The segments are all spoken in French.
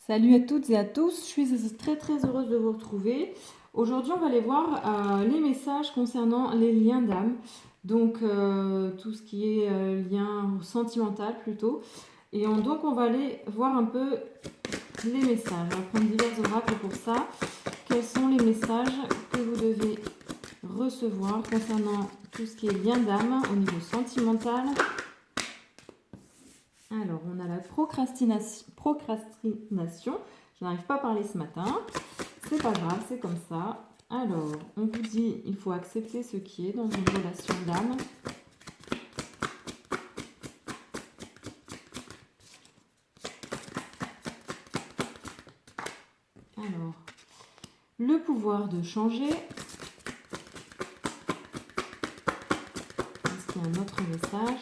Salut à toutes et à tous, je suis très heureuse de vous retrouver. Aujourd'hui, on va aller voir les messages concernant les liens d'âme, donc tout ce qui est lien sentimental plutôt. Donc on va aller voir un peu les messages. On va prendre divers oracles pour ça. Quels sont les messages que vous devez recevoir concernant tout ce qui est lien d'âme au niveau sentimental? Alors, on a la procrastination. Je n'arrive pas à parler ce matin. C'est pas grave, c'est comme ça. Alors, on vous dit, il faut accepter ce qui est dans une relation d'âme. Alors, le pouvoir de changer. Est-ce qu'il y a un autre message?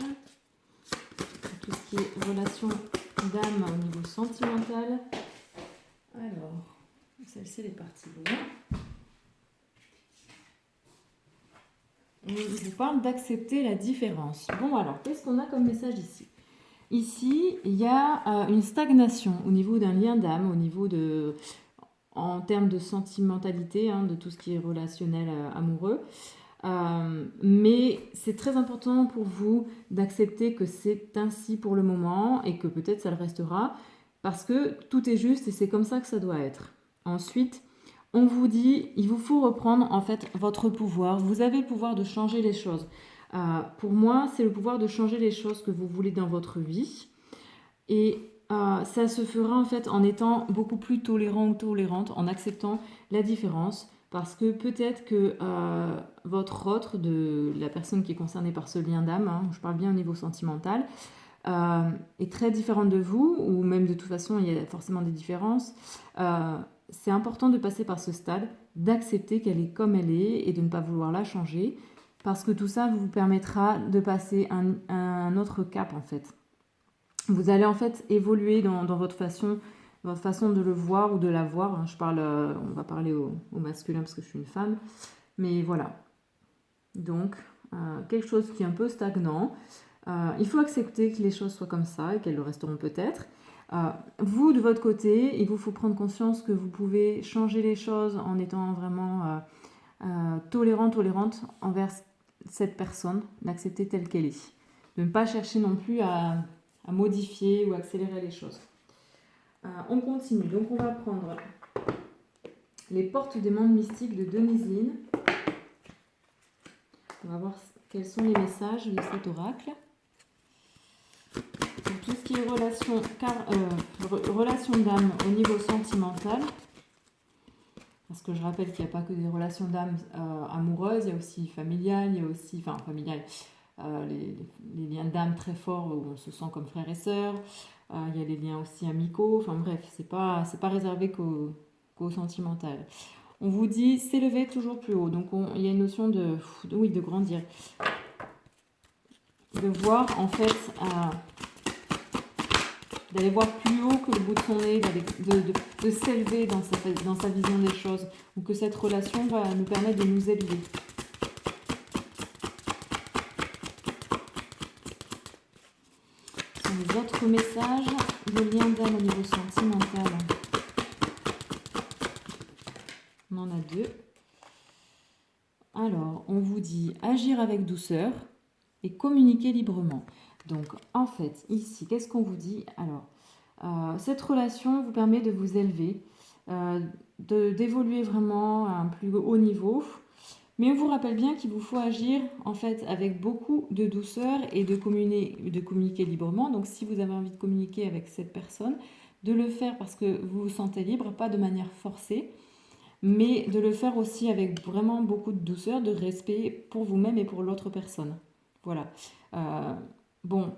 Tout ce qui est relation d'âme au niveau sentimental. Alors, celle-ci elle est partie loin. On vous parle d'accepter la différence. Bon alors, qu'est-ce qu'on a comme message ici? Ici, il y a une stagnation au niveau d'un lien d'âme, au niveau de, en termes de sentimentalité, de tout ce qui est relationnel amoureux. Mais c'est très important pour vous d'accepter que c'est ainsi pour le moment et que peut-être ça le restera parce que tout est juste et c'est comme ça que ça doit être. Ensuite, on vous dit, il vous faut reprendre en fait votre pouvoir. Vous avez le pouvoir de changer les choses. Pour moi, c'est le pouvoir de changer les choses que vous voulez dans votre vie. Et ça se fera en fait en étant beaucoup plus tolérant ou tolérante, en acceptant la différence. Parce que peut-être que votre autre, de la personne qui est concernée par ce lien d'âme, je parle bien au niveau sentimental, est très différente de vous, ou même de toute façon il y a forcément des différences. C'est important de passer par ce stade, d'accepter qu'elle est comme elle est et de ne pas vouloir la changer, parce que tout ça vous permettra de passer un autre cap en fait. Vous allez en fait évoluer dans votre façon de le voir ou de la voir. On va parler au masculin parce que je suis une femme. Mais voilà. Donc, quelque chose qui est un peu stagnant. Il faut accepter que les choses soient comme ça et qu'elles le resteront peut-être. Vous, de votre côté, il vous faut prendre conscience que vous pouvez changer les choses en étant vraiment tolérante envers cette personne, d'accepter telle qu'elle est. De ne pas chercher non plus à modifier ou accélérer les choses. On continue. Donc on va prendre les portes des mondes mystiques de Denise Linn. On va voir quels sont les messages de cet oracle. Pour tout ce qui est relation d'âme au niveau sentimental, parce que je rappelle qu'il n'y a pas que des relations d'âme amoureuses, il y a aussi familiales, il y a aussi, les liens d'âme très forts où on se sent comme frères et sœurs. Il y a les liens aussi amicaux. Enfin bref, c'est pas réservé qu'au sentimental. On vous dit s'élever toujours plus haut. Donc il y a une notion de grandir. De voir en fait, d'aller voir plus haut que le bout de son nez, de s'élever dans sa vision des choses. Ou que cette relation va nous permettre de nous élever. Les autres messages de lien d'âme au niveau sentimental. On en a deux. Alors, on vous dit agir avec douceur et communiquer librement. Donc, en fait, ici, qu'est-ce qu'on vous dit? Alors, cette relation vous permet de vous élever, d'évoluer vraiment à un plus haut niveau. Mais on vous rappelle bien qu'il vous faut agir en fait avec beaucoup de douceur et de communiquer librement. Donc si vous avez envie de communiquer avec cette personne, de le faire parce que vous vous sentez libre, pas de manière forcée, mais de le faire aussi avec vraiment beaucoup de douceur, de respect pour vous-même et pour l'autre personne. Voilà. Bon,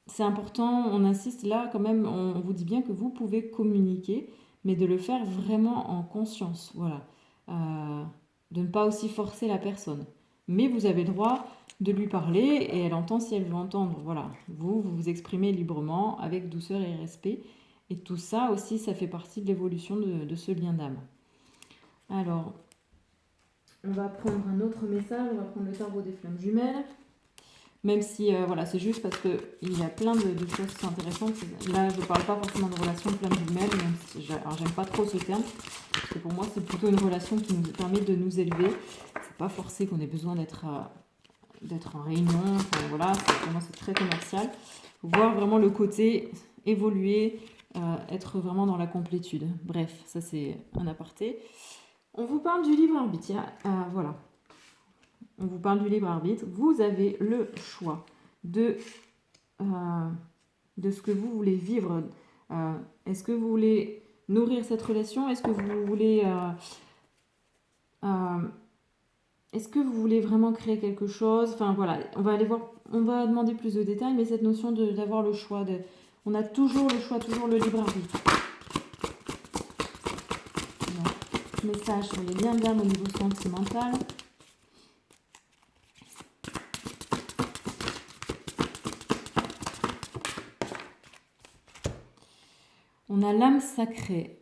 c'est important, on insiste là quand même, on vous dit bien que vous pouvez communiquer, mais de le faire vraiment en conscience. Voilà. De ne pas aussi forcer la personne. Mais vous avez le droit de lui parler et elle entend si elle veut entendre. Voilà, vous vous exprimez librement avec douceur et respect. Et tout ça aussi, ça fait partie de l'évolution de ce lien d'âme. Alors, on va prendre un autre message, on va prendre le tarot des flammes jumelles. Même si, voilà, c'est juste parce qu'il y a plein de choses qui sont intéressantes. Là, je ne parle pas forcément de relation flamme jumelle, même si j'aime pas trop ce terme. Parce que pour moi, c'est plutôt une relation qui nous permet de nous élever. C'est pas forcé qu'on ait besoin d'être en réunion. Enfin, voilà, pour moi, c'est très commercial. Voir vraiment le côté évoluer, être vraiment dans la complétude. Bref, ça c'est un aparté. On vous parle du libre arbitre. Voilà. On vous parle du libre arbitre. Vous avez le choix de ce que vous voulez vivre. Est-ce que vous voulez nourrir cette relation? Est-ce que vous voulez vraiment créer quelque chose? Enfin voilà, on va aller voir, on va demander plus de détails, mais cette notion d'avoir le choix, on a toujours le choix, toujours le libre arbitre. Donc, message sur les liens d'âme au niveau sentimental. On a l'âme sacrée.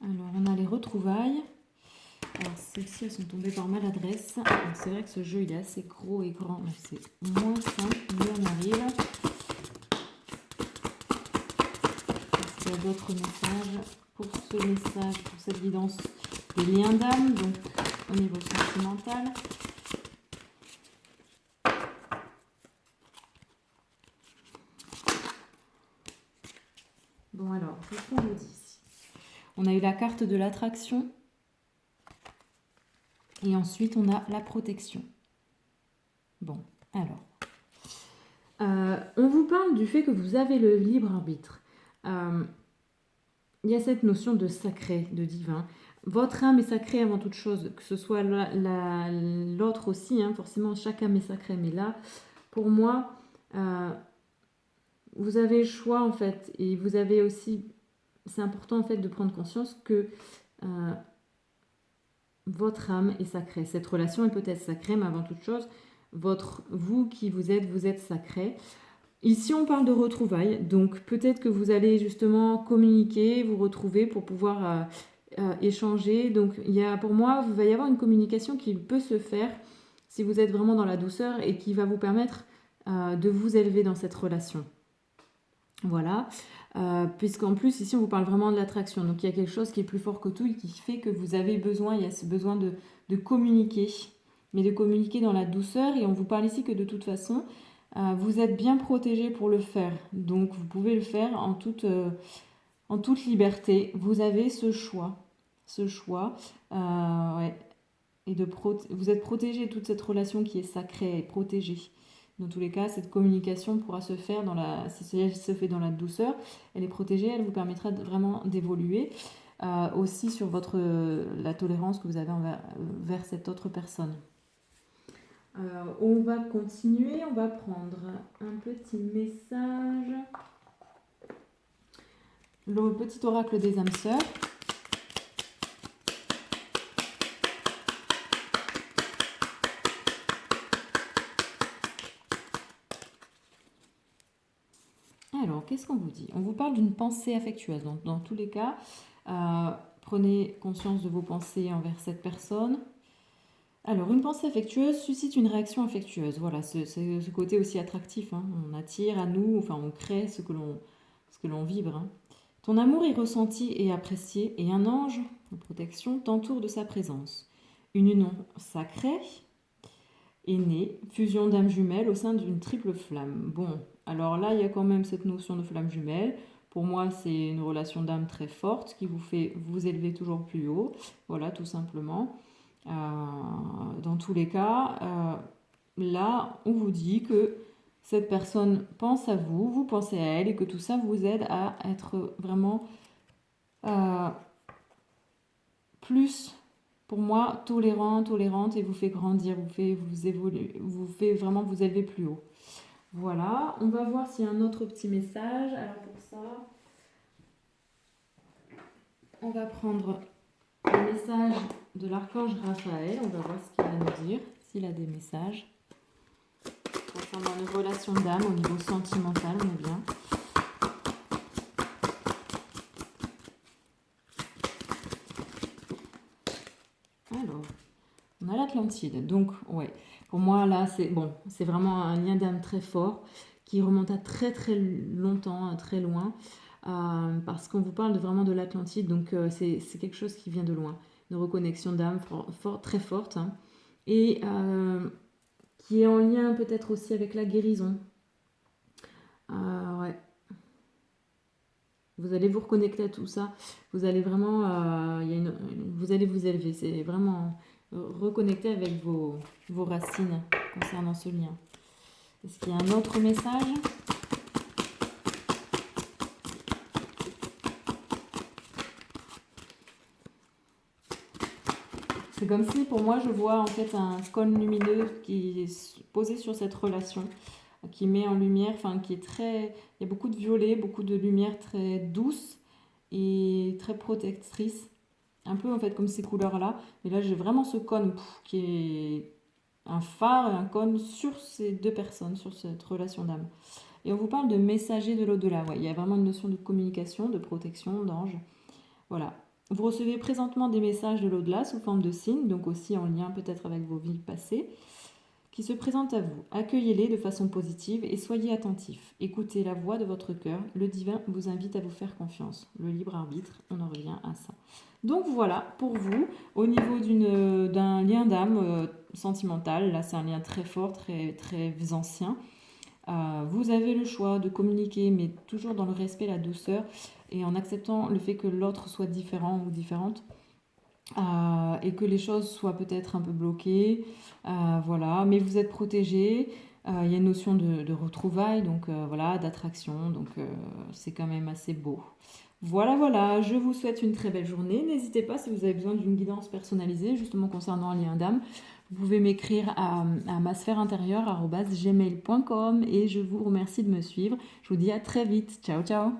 Alors, on a les retrouvailles. Alors, celles-ci, elles sont tombées par maladresse. C'est vrai que ce jeu, il est assez gros et grand. C'est moins simple, mais on arrive. Est-ce qu'il y a d'autres messages pour ce message, pour cette guidance des liens d'âme, donc au niveau sentimental? Bon alors, qu'est-ce qu'on nous dit ici? On a eu la carte de l'attraction. Et ensuite, on a la protection. Bon, alors. On vous parle du fait que vous avez le libre arbitre. Il y a cette notion de sacré, de divin. Votre âme est sacrée avant toute chose, que ce soit l'autre aussi, hein, forcément chaque âme est sacrée. Mais là, pour moi, vous avez le choix en fait. Et vous avez aussi, c'est important en fait de prendre conscience que votre âme est sacrée. Cette relation est peut-être sacrée, mais avant toute chose, vous qui vous êtes sacré. Ici, on parle de retrouvailles. Donc, peut-être que vous allez justement communiquer, vous retrouver pour pouvoir échanger. Donc, pour moi, il va y avoir une communication qui peut se faire si vous êtes vraiment dans la douceur et qui va vous permettre de vous élever dans cette relation. Voilà. Puisqu'en plus, ici, on vous parle vraiment de l'attraction. Donc, il y a quelque chose qui est plus fort que tout et qui fait que vous avez besoin, il y a ce besoin de communiquer, mais de communiquer dans la douceur. Et on vous parle ici que de toute façon, vous êtes bien protégé pour le faire. Donc, vous pouvez le faire en toute liberté. Vous avez ce choix. Ouais. Et vous êtes protégé de toute cette relation qui est sacrée et protégée. Dans tous les cas, cette communication pourra se faire si elle se fait dans la douceur, elle est protégée, elle vous permettra vraiment d'évoluer aussi sur la tolérance que vous avez vers cette autre personne. On va continuer, on va prendre un petit message. Le petit oracle des âmes sœurs. Alors, qu'est-ce qu'on vous dit? On vous parle d'une pensée affectueuse. Donc, dans tous les cas, prenez conscience de vos pensées envers cette personne. Alors, une pensée affectueuse suscite une réaction affectueuse. Voilà, c'est ce côté aussi attractif. Hein. On attire à nous, enfin, on crée ce que l'on vibre. Hein. Ton amour est ressenti et apprécié, et un ange de protection t'entoure de sa présence. Une union sacrée est née, fusion d'âmes jumelles au sein d'une triple flamme. Bon, alors là, il y a quand même cette notion de flamme jumelle. Pour moi, c'est une relation d'âme très forte qui vous fait vous élever toujours plus haut. Voilà, tout simplement. Dans tous les cas, là, on vous dit que cette personne pense à vous, vous pensez à elle et que tout ça vous aide à être vraiment plus, pour moi, tolérante et vous fait grandir, vous fait vraiment vous élever plus haut. Voilà, on va voir s'il y a un autre petit message. Alors pour ça, on va prendre le message de l'archange Raphaël. On va voir ce qu'il va nous dire, s'il a des messages concernant une relation d'âme au niveau sentimental, on est bien. On a l'Atlantide. Donc, ouais, pour moi, là, c'est bon, c'est vraiment un lien d'âme très fort qui remonte à très très longtemps, à très loin, parce qu'on vous parle vraiment de l'Atlantide. Donc, c'est quelque chose qui vient de loin. Une reconnexion d'âme très forte, hein, et qui est en lien peut-être aussi avec la guérison. Ouais. Vous allez vous reconnecter à tout ça. Vous allez vraiment, vous allez vous élever. C'est vraiment reconnecter avec vos racines concernant ce lien. Est-ce qu'il y a un autre message? C'est comme si, pour moi, je vois en fait un cône lumineux qui est posé sur cette relation, qui met en lumière, enfin qui est très... Il y a beaucoup de violet, beaucoup de lumière très douce et très protectrice. Un peu en fait comme ces couleurs-là. Et là, j'ai vraiment ce cône qui est un phare et un cône sur ces deux personnes, sur cette relation d'âme. Et on vous parle de messager de l'au-delà. Ouais, il y a vraiment une notion de communication, de protection, d'ange. Voilà. Vous recevez présentement des messages de l'au-delà sous forme de signes, donc aussi en lien peut-être avec vos vies passées, qui se présentent à vous. Accueillez-les de façon positive et soyez attentifs. Écoutez la voix de votre cœur. Le divin vous invite à vous faire confiance. Le libre arbitre, on en revient à ça. Donc voilà, pour vous, au niveau d'un lien d'âme sentimental, là c'est un lien très fort, très, très ancien. Vous avez le choix de communiquer, mais toujours dans le respect, la douceur, et en acceptant le fait que l'autre soit différent ou différente, et que les choses soient peut-être un peu bloquées, voilà, mais vous êtes protégé. Il y a une notion de retrouvailles, donc voilà, d'attraction, donc c'est quand même assez beau. Voilà, voilà, je vous souhaite une très belle journée. N'hésitez pas, si vous avez besoin d'une guidance personnalisée, justement concernant un lien d'âme, vous pouvez m'écrire à masphèreintérieure@gmail.com et je vous remercie de me suivre. Je vous dis à très vite. Ciao, ciao.